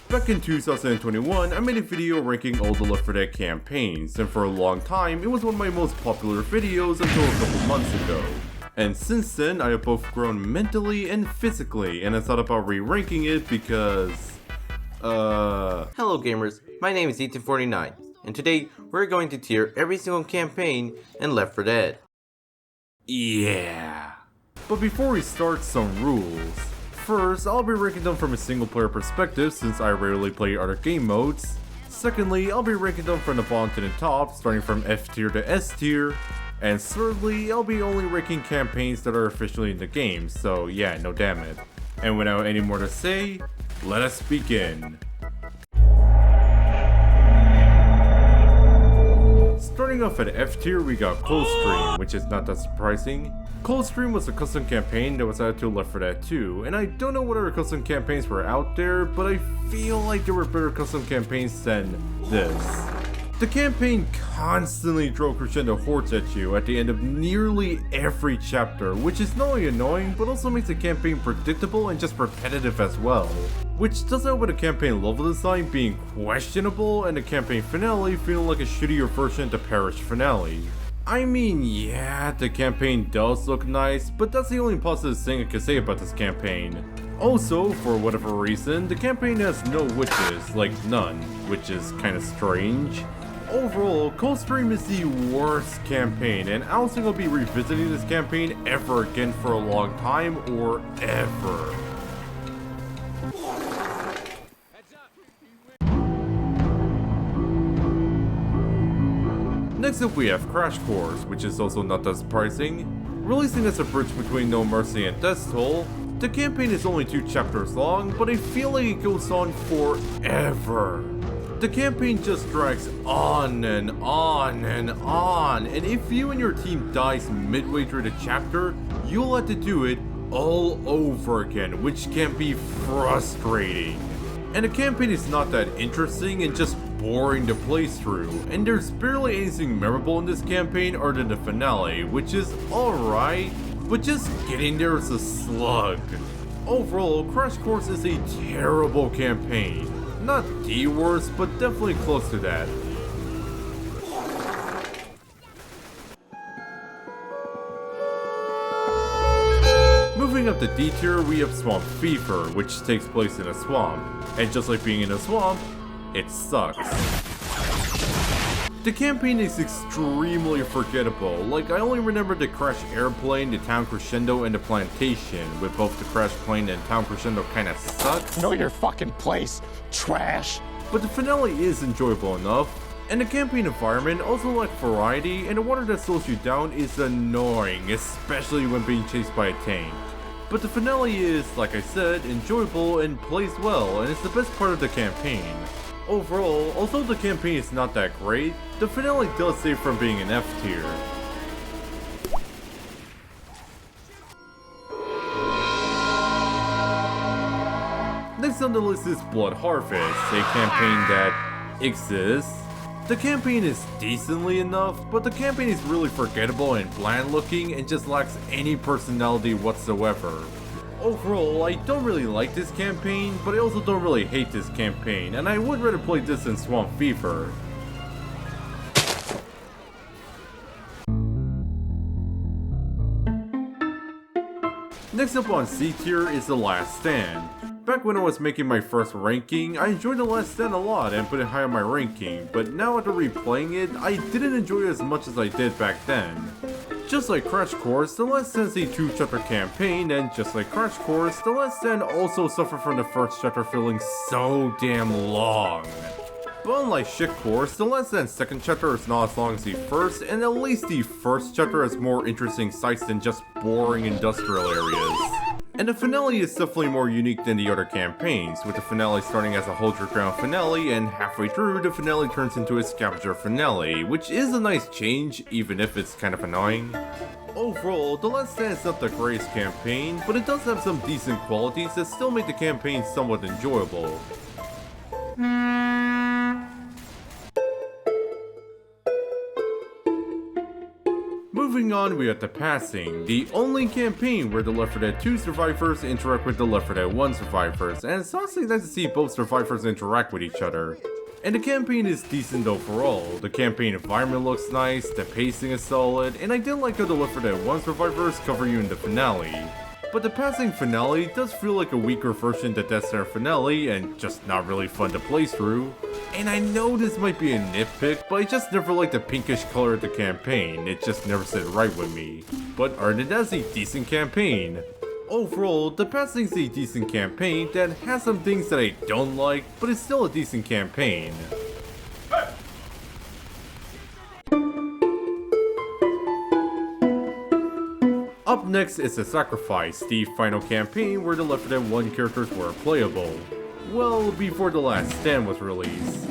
Back in 2021, I made a video ranking all the Left 4 Dead campaigns, and for a long time, it was one of my most popular videos until a couple months ago. And since then, I have both grown mentally and physically, and I thought about re-ranking it because... Hello gamers, my name is Ethan49, and today we're going to tier every single campaign in Left 4 Dead. Yeah. But before we start, some rules. First, I'll be ranking them from a single player perspective since I rarely play other game modes. Secondly, I'll be ranking them from the bottom to the top, starting from F tier to S tier. And thirdly, I'll be only ranking campaigns that are officially in the game, so yeah, no damn it. And without any more to say, let us begin. Starting off at F tier, we got Coldstream, which is not that surprising. Coldstream was a custom campaign that was added to Left 4 Dead 2, and I don't know what other custom campaigns were out there, but I feel like there were better custom campaigns than this. The campaign constantly drove crescendo hordes at you at the end of nearly every chapter, which is not only annoying, but also makes the campaign predictable and just repetitive as well. Which does help with the campaign level design being questionable and the campaign finale feeling like a shittier version of the Parish finale. I mean, yeah, the campaign does look nice, but that's the only positive thing I can say about this campaign. Also, for whatever reason, the campaign has no witches, like none, which is kinda strange. Overall, Coldstream is the worst campaign, and I don't think I'll be revisiting this campaign ever again for a long time, or ever. Next up we have Crash Course, which is also not that surprising. Releasing as a bridge between No Mercy and Death's Toll, the campaign is only 2 chapters long, but I feel like it goes on forever. The campaign just drags on and on and on, and if you and your team dies midway through the chapter, you'll have to do it all over again, which can be frustrating. And the campaign is not that interesting and just boring to play through, and there's barely anything memorable in this campaign other than the finale, which is alright, but just getting there is a slug. Overall, Crash Course is a terrible campaign. Not the worst, but definitely close to that. Moving up to D tier, we have Swamp Fever, which takes place in a swamp. And just like being in a swamp, it sucks. The campaign is extremely forgettable, like I only remember the Crash Airplane, the Town Crescendo, and the Plantation, with both the Crash Plane and Town Crescendo kinda sucks. Know your fucking place, trash! But the finale is enjoyable enough, and the campaign environment also lacks variety, and the water that slows you down is annoying, especially when being chased by a tank. But the finale is, like I said, enjoyable and plays well, and it's the best part of the campaign. Overall, although the campaign is not that great, the finale does save from being an F tier. Next on the list is Blood Harvest, a campaign that exists. The campaign is decently enough, but the campaign is really forgettable and bland looking and just lacks any personality whatsoever. Overall, I don't really like this campaign, but I also don't really hate this campaign, and I would rather play this than Swamp Fever. Next up on C tier is The Last Stand. Back when I was making my first ranking, I enjoyed The Last Stand a lot and put it high on my ranking, but now after replaying it, I didn't enjoy it as much as I did back then. Just like Crash Course, The Last Stand is a 2-chapter campaign, and just like Crash Course, The Last Stand also suffered from the first chapter feeling so damn long. But unlike Shit Course, The Last Stand's second chapter is not as long as the first, and at least the first chapter has more interesting sights than just boring industrial areas. And the finale is definitely more unique than the other campaigns, with the finale starting as a Hold Your Ground finale, and halfway through, the finale turns into a Scavenger finale, which is a nice change, even if it's kind of annoying. Overall, The Last Stand is not the greatest campaign, but it does have some decent qualities that still make the campaign somewhat enjoyable. Moving on, we have the Passing, the only campaign where the Left 4 Dead 2 survivors interact with the Left 4 Dead 1 survivors, and it's honestly nice to see both survivors interact with each other. And the campaign is decent overall. The campaign environment looks nice, the pacing is solid, and I did like how the Left 4 Dead 1 survivors cover you in the finale. But the Passing finale does feel like a weaker version of the Death Center finale and just not really fun to play through. And I know this might be a nitpick, but I just never liked the pinkish color of the campaign, it just never sit right with me. But other than that, it's a decent campaign. Overall, the Passing is a decent campaign that has some things that I don't like, but it's still a decent campaign. Up next is The Sacrifice, the final campaign where the Left 4 Dead 1 characters were playable. Well, before The Last Stand was released.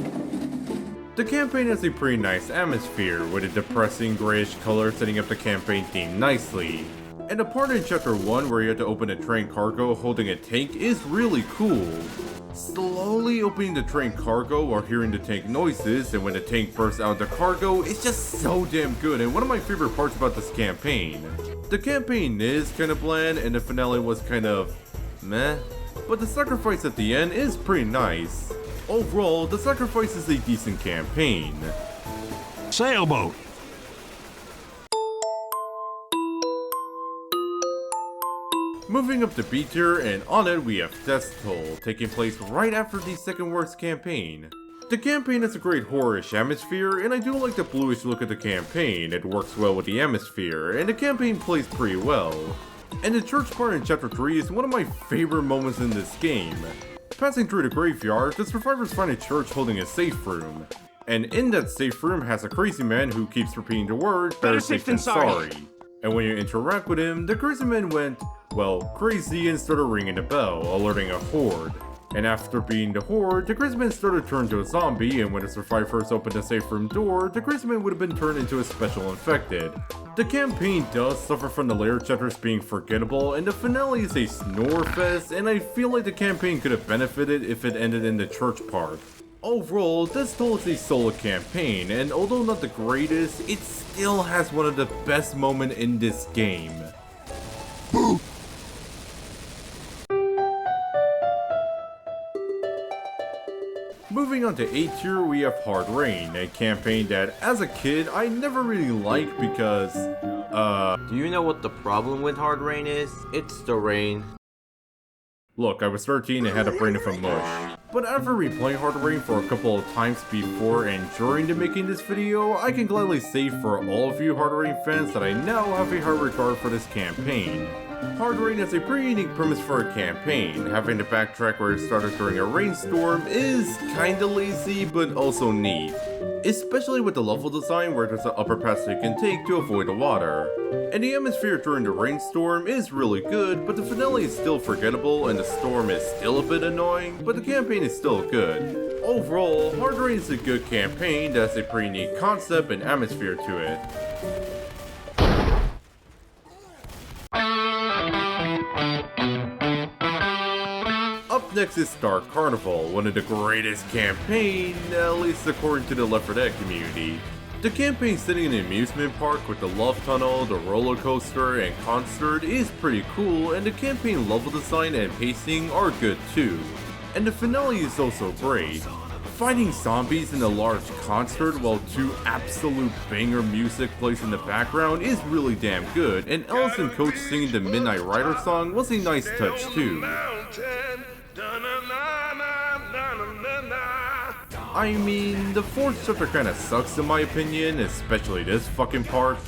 The campaign has a pretty nice atmosphere, with a depressing grayish color setting up the campaign theme nicely. And the part in Chapter 1 where you have to open a train cargo holding a tank is really cool. Slowly opening the train cargo while hearing the tank noises, and when the tank bursts out of the cargo, it's just so damn good and one of my favorite parts about this campaign. The campaign is kinda bland and the finale was kind of meh, but the sacrifice at the end is pretty nice. Overall, the sacrifice is a decent campaign. Sailboat. Moving up to B tier, and on it we have Death's Toll, taking place right after the second worst campaign. The campaign has a great horror-ish atmosphere, and I do like the bluish look of the campaign. It works well with the atmosphere, and the campaign plays pretty well. And the church part in Chapter 3 is one of my favorite moments in this game. Passing through the graveyard, the survivors find a church holding a safe room. And in that safe room has a crazy man who keeps repeating the word, better safe than sorry. And when you interact with him, the crazy man went, well, crazy and started ringing the bell, alerting a horde. And after beating the horde, the crazy man started to turn into a zombie, and when the survivors opened the safe room door, the crazy man would have been turned into a special infected. The campaign does suffer from the later chapters being forgettable, and the finale is a snore fest, and I feel like the campaign could have benefited if it ended in the church part. Overall, Death's Toll is a solid campaign, and although not the greatest, it still has one of the best moments in this game. Moving on to A tier, we have Hard Rain, a campaign that, as a kid, I never really liked because, Do you know what the problem with Hard Rain is? It's the rain. Look, I was 13 and had a brain of a mush. But after replaying Hard Rain for a couple of times before and during the making this video, I can gladly say for all of you Hard Rain fans that I now have a high regard for this campaign. Hard Rain has a pretty unique premise for a campaign. Having to backtrack where it started during a rainstorm is kinda lazy, but also neat. Especially with the level design where there's an upper pass you can take to avoid the water. And the atmosphere during the rainstorm is really good, but the finale is still forgettable and the storm is still a bit annoying, but the campaign is still good. Overall, Hard Rain is a good campaign that has a pretty neat concept and atmosphere to it. Up next is Carnival, one of the greatest campaigns, at least according to the Left 4 Dead community. The campaign setting in an amusement park with the love tunnel, the roller coaster, and concert is pretty cool, and the campaign level design and pacing are good too. And the finale is also great. Fighting zombies in a large concert while two absolute banger music plays in the background is really damn good, and Ellis and Coach singing the Midnight Rider song was a nice touch too. I mean, the fourth chapter kinda sucks in my opinion, especially this fucking part.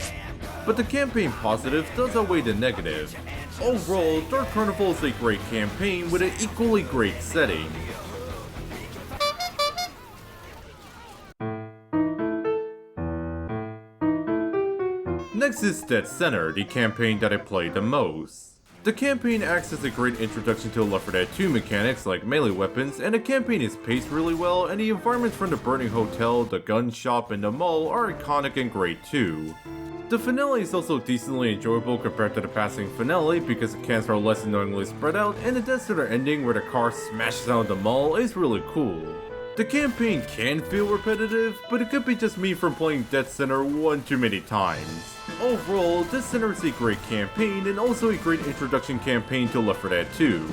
But the campaign positive does outweigh the negative. Overall, Dark Carnival is a great campaign with an equally great setting. Next is Dead Center, the campaign that I played the most. The campaign acts as a great introduction to Left 4 Dead 2 mechanics like melee weapons, and the campaign is paced really well, and the environments from the burning hotel, the gun shop, and the mall are iconic and great too. The finale is also decently enjoyable compared to the Passing finale because the cans are less annoyingly spread out, and the Death Center ending where the car smashes out of the mall is really cool. The campaign can feel repetitive, but it could be just me from playing Death Center one too many times. Overall, this center is a great campaign and also a great introduction campaign to Left 4 Dead 2.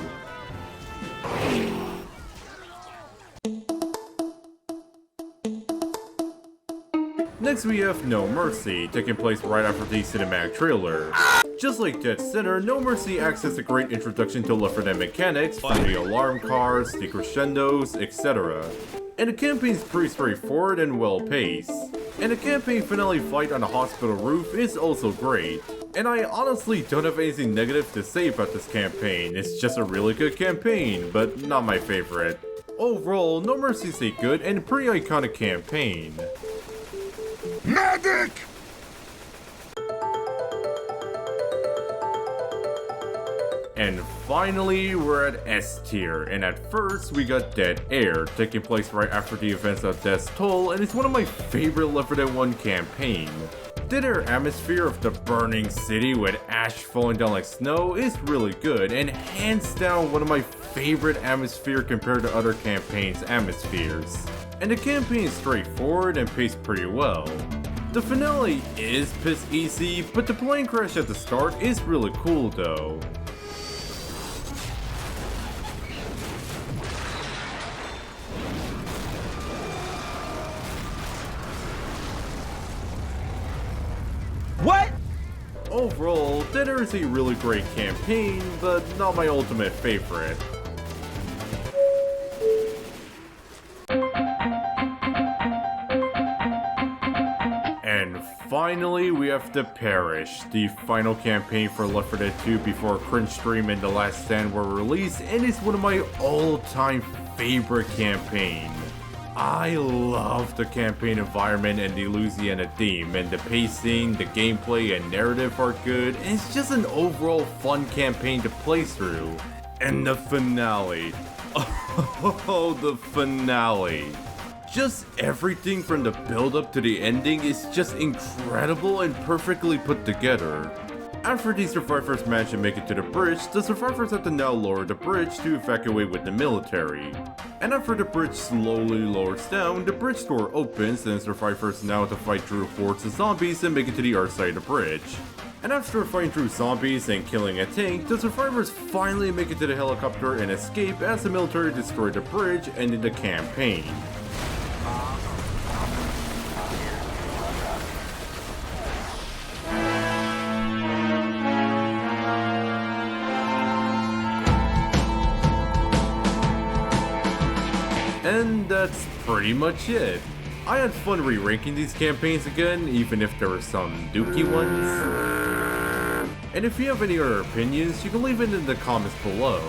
Next we have No Mercy, taking place right after the cinematic trailer. Just like Dead Center, No Mercy acts as a great introduction to Left 4 Dead mechanics, from the alarm cars, the crescendos, etc. And the campaign's pretty straightforward and well paced. And the campaign finale fight on the hospital roof is also great. And I honestly don't have anything negative to say about this campaign, it's just a really good campaign, but not my favorite. Overall, No Mercy is a good and pretty iconic campaign. Medic! And finally, we're at S tier, and at first we got Dead Air, taking place right after the events of Death's Toll, and it's one of my favorite Left 4 Dead 1 campaign. Dead Air atmosphere of the burning city with ash falling down like snow is really good, and hands down one of my favorite atmosphere compared to other campaigns' atmospheres. And the campaign is straightforward and paced pretty well. The finale is piss easy, but the plane crash at the start is really cool though. What? Overall, Dead Air is a really great campaign, but not my ultimate favorite. And finally, we have the Parish, the final campaign for Left 4 Dead 2 before Cringe Stream and The Last Stand were released, and it's one of my all-time favorite campaigns. I love the campaign environment and the Louisiana theme, and the pacing, the gameplay, and narrative are good, and it's just an overall fun campaign to play through. And the finale. Oh, the finale. Just everything from the build-up to the ending is just incredible and perfectly put together. After the survivors manage to make it to the bridge, the survivors have to now lower the bridge to evacuate with the military. And after the bridge slowly lowers down, the bridge door opens and the survivors now have to fight through hordes of zombies and make it to the other side of the bridge. And after fighting through zombies and killing a tank, the survivors finally make it to the helicopter and escape as the military destroy the bridge, ending the campaign. And that's pretty much it. I had fun re-ranking these campaigns again, even if there were some dookie ones. And if you have any other opinions, you can leave it in the comments below.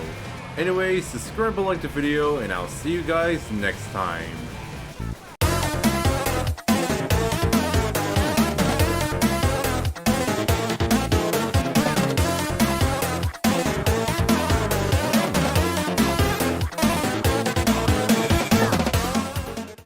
Anyway, subscribe and like the video, and I'll see you guys next time.